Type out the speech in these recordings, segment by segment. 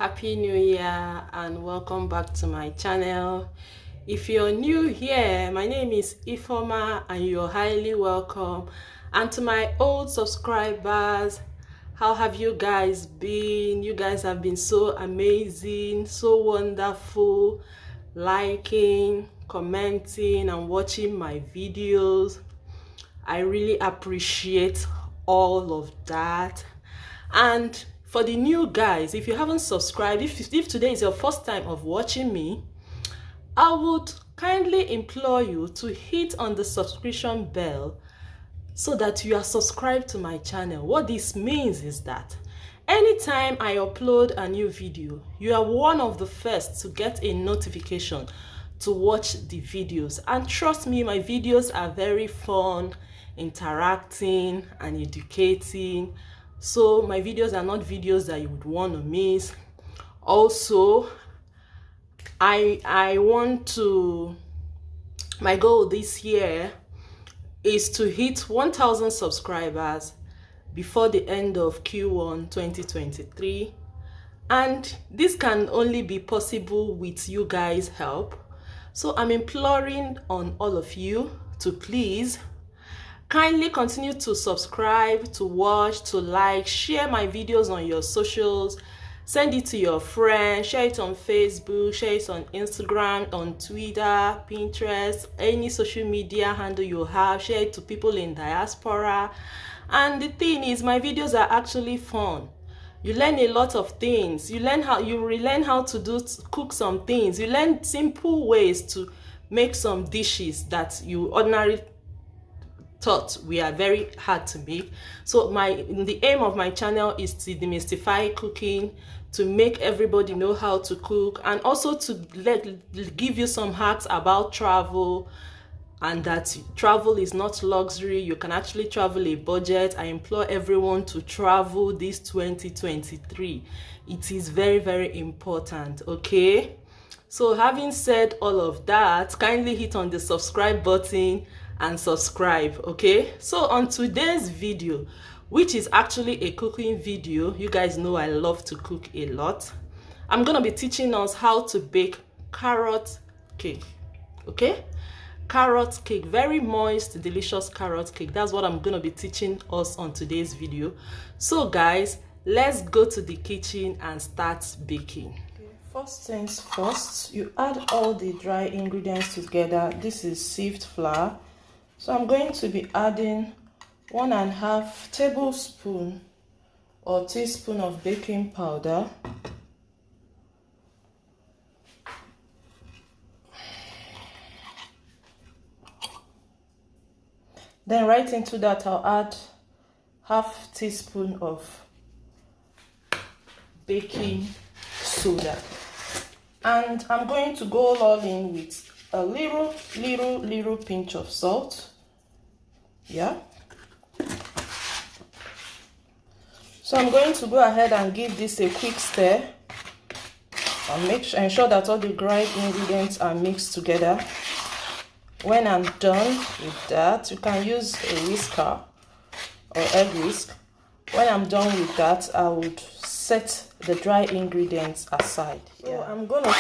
Happy New Year and welcome back to my channel. If you're new here, my name is Iphie and you're highly welcome. And to my old subscribers, how have you guys been? You guys have been so amazing, so wonderful, liking, commenting and watching my videos. I really appreciate all of that. And for the new guys, if you haven't subscribed, if today is your first time of watching me, I would kindly implore you to hit on the subscription bell so that you are subscribed to my channel. What this means is that anytime I upload a new video, you are one of the first to get a notification to watch the videos. And trust me, my videos are very fun, interacting and educating. So my videos are not videos that you would want to miss. Also, I want to, my goal this year is to hit 1,000 subscribers before the end of Q1 2023. And this can only be possible with you guys' help. So I'm imploring on all of you to please kindly continue to subscribe, to watch, to like, share my videos on your socials, send it to your friends, share it on Facebook, share it on Instagram, on Twitter, Pinterest, any social media handle you have, share it to people in diaspora. And the thing is, my videos are actually fun. You learn a lot of things. You relearn how to cook some things. You learn simple ways to make some dishes that you ordinarily thought we are very hard to make. So the aim of my channel is to demystify cooking, to make everybody know how to cook, and also to give you some hacks about travel, and that travel is not luxury. You can actually travel a budget. I implore everyone to travel this 2023. It is very, very important, okay? So having said all of that, kindly hit on the subscribe button and subscribe, okay? So on today's video, which is actually a cooking video, you guys know I love to cook a lot. I'm gonna be teaching us how to bake carrot cake, okay? Carrot cake, very moist, delicious carrot cake. That's what I'm gonna be teaching us on today's video. So guys, let's go to the kitchen and start baking. First things first, you add all the dry ingredients together. This is sieved flour. So I'm going to be adding 1.5 tablespoon or teaspoon of baking powder. Then right into that I'll add 1/2 teaspoon of baking soda. And I'm going to go all in with a little pinch of salt. Yeah. So I'm going to go ahead and give this a quick stir and ensure that all the dry ingredients are mixed together. When I'm done with that, you can use a whisker or egg whisk. When I'm done with that, I would set the dry ingredients aside. So yeah. I'm gonna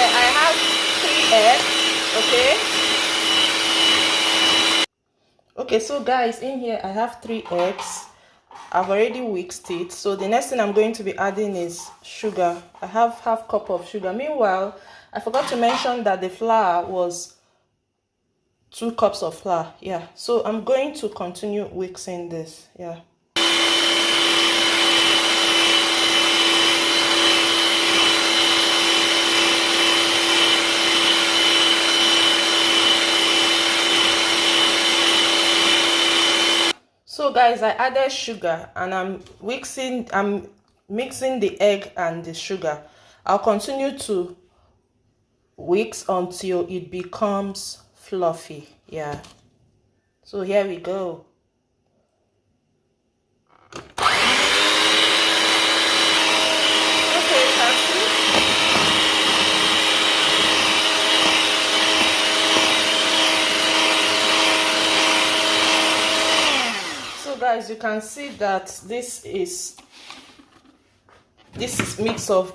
I have 3 eggs, okay, so guys, in here I have 3 eggs. I've already whisked it. So the next thing I'm going to be adding is sugar. I have 1/2 cup of sugar. Meanwhile, I forgot to mention that the flour was 2 cups of flour. Yeah, so I'm going to continue whisking this. Yeah. So guys, I added sugar and I'm mixing the egg and the sugar. I'll continue to whisk until it becomes fluffy. Yeah. So here we go. Okay, as you can see that this is mix of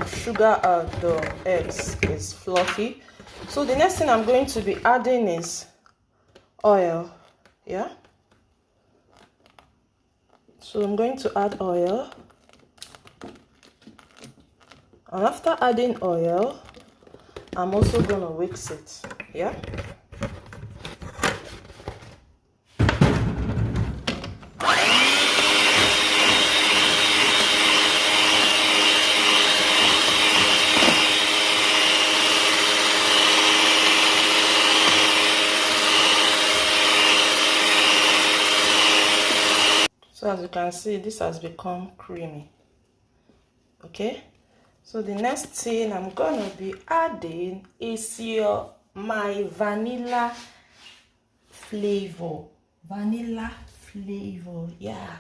sugar and the eggs is fluffy. So the next thing I'm going to be adding is oil. Yeah, so I'm going to add oil, and after adding oil I'm also gonna mix it. Yeah, so as you can see, this has become creamy. Okay, so the next thing I'm gonna be adding is my vanilla flavor. Yeah.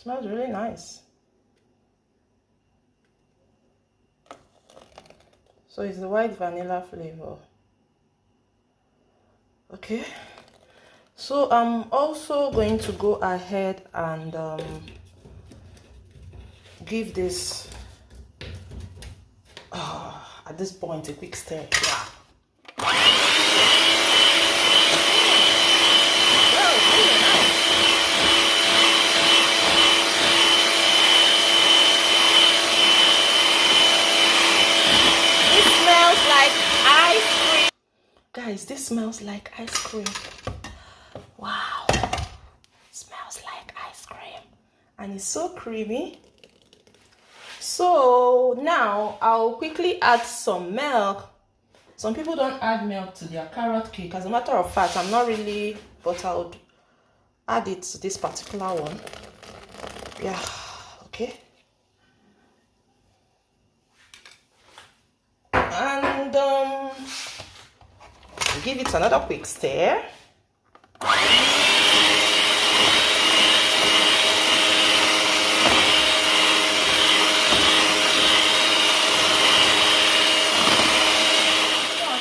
Smells really nice. So it's the white vanilla flavor. Okay, so I'm also going to go ahead and give this at this point a quick stir. Yeah. Guys, this smells like ice cream. Wow, smells like ice cream, and it's so creamy. So now I'll quickly add some milk. Some people don't add milk to their carrot cake. As a matter of fact, I'm not really, but I would add it to this particular one. Yeah, okay. And give it another quick stir. A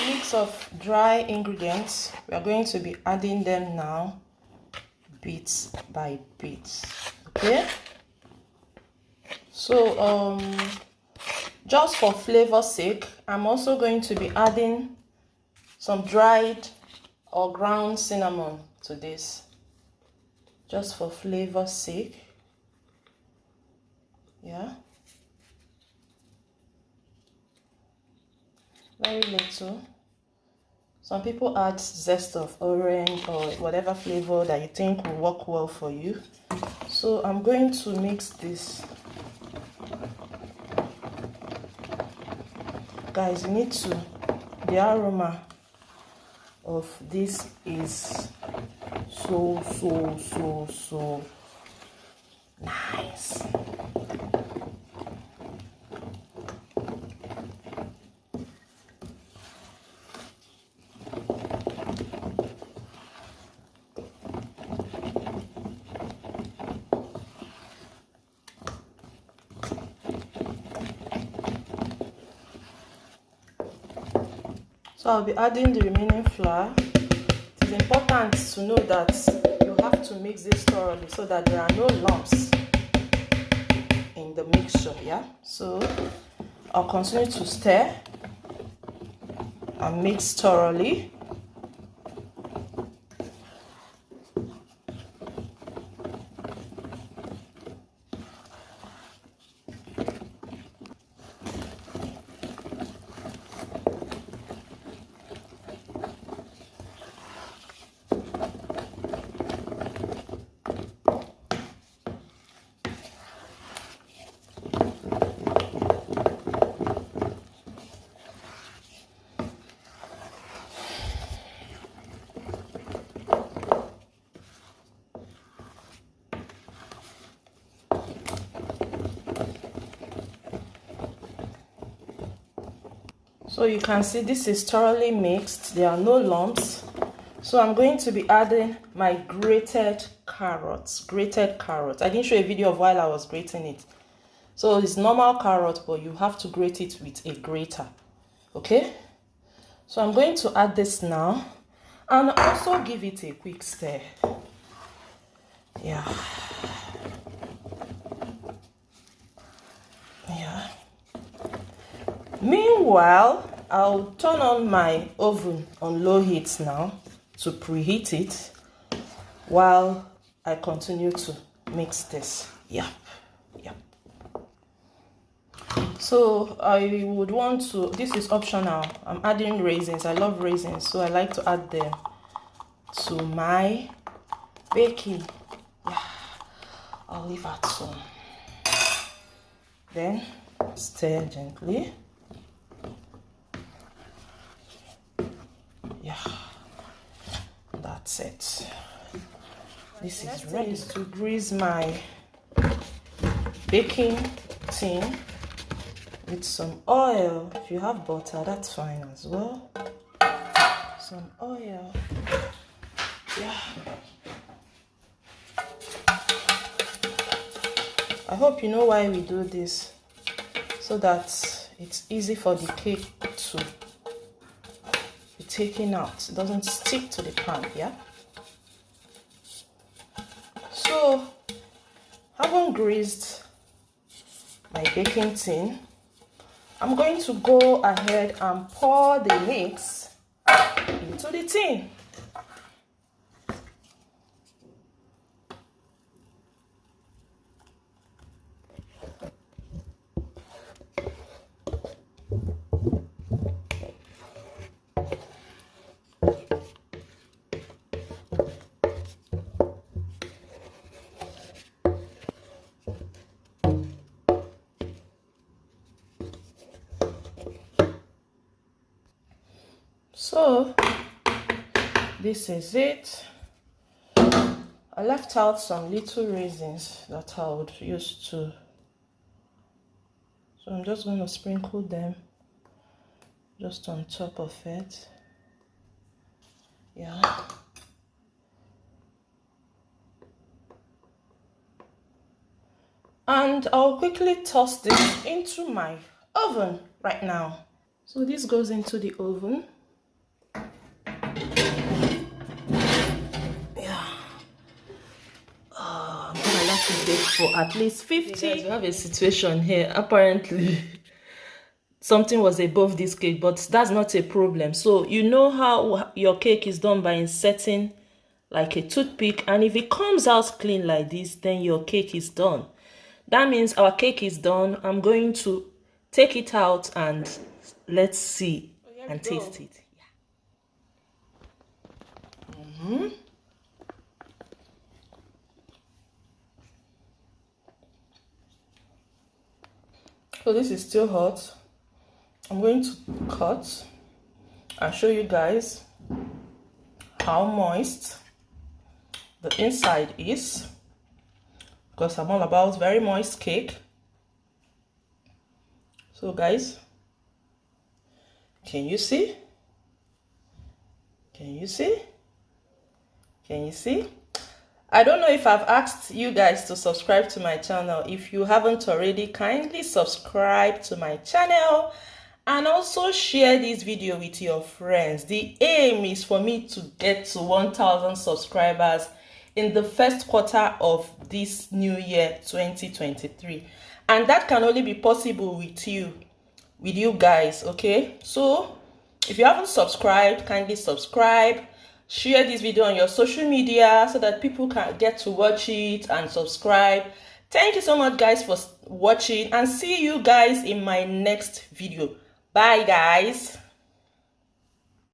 mix of dry ingredients. We are going to be adding them now, bit by bit. Okay. So just for flavor's sake, I'm also going to be adding some dried or ground cinnamon to this, just for flavor's sake. Yeah, very little. Some people add zest of orange or whatever flavor that you think will work well for you. So I'm going to mix this. Guys, you need to, the aroma of this is so nice. So I'll be adding the remaining flour. It is important to know that you have to mix this thoroughly so that there are no lumps in the mixture. Yeah, so I'll continue to stir and mix thoroughly. So you can see this is thoroughly mixed. There are no lumps. So I'm going to be adding my grated carrots. I didn't show a video of while I was grating it. So it's normal carrot, but you have to grate it with a grater. Okay? So I'm going to add this now. and also give it a quick stir. Yeah. Meanwhile, I'll turn on my oven on low heat now to preheat it while I continue to mix this. Yep. So I would want to, this is optional, I'm adding raisins. I love raisins, so I like to add them to my baking. Yeah, I'll leave at some. Then stir gently. Yeah, that's it. This is ready to grease my baking tin with some oil. If you have butter, that's fine as well. Some oil. Yeah. I hope you know why we do this, so that it's easy for the cake to be taken out. It doesn't stick to the pan, yeah? So, having greased my baking tin, I'm going to go ahead and pour the mix into the tin. So this is it. I left out some little raisins that I would use to, so I'm just going to sprinkle them just on top of it. Yeah. And I'll quickly toss this into my oven right now. So this goes into the oven. For at least 50. Hey guys, we have a situation here. Apparently something was above this cake, but that's not a problem. So you know how your cake is done by inserting like a toothpick, and if it comes out clean like this, then your cake is done. That means our cake is done. I'm going to take it out and let's see and taste it. Yeah. So this is still hot. I'm going to cut and show you guys how moist the inside is, because I'm all about very moist cake. So guys, can you see? Can you see? Can you see? I don't know if I've asked you guys to subscribe to my channel. If you haven't already, kindly subscribe to my channel and also share this video with your friends. The aim is for me to get to 1,000 subscribers in the first quarter of this new year 2023, and that can only be possible with you guys. Okay, so if you haven't subscribed, kindly subscribe. Share this video on your social media so that people can get to watch it and subscribe. Thank you so much guys for watching, and see you guys in my next video. Bye guys.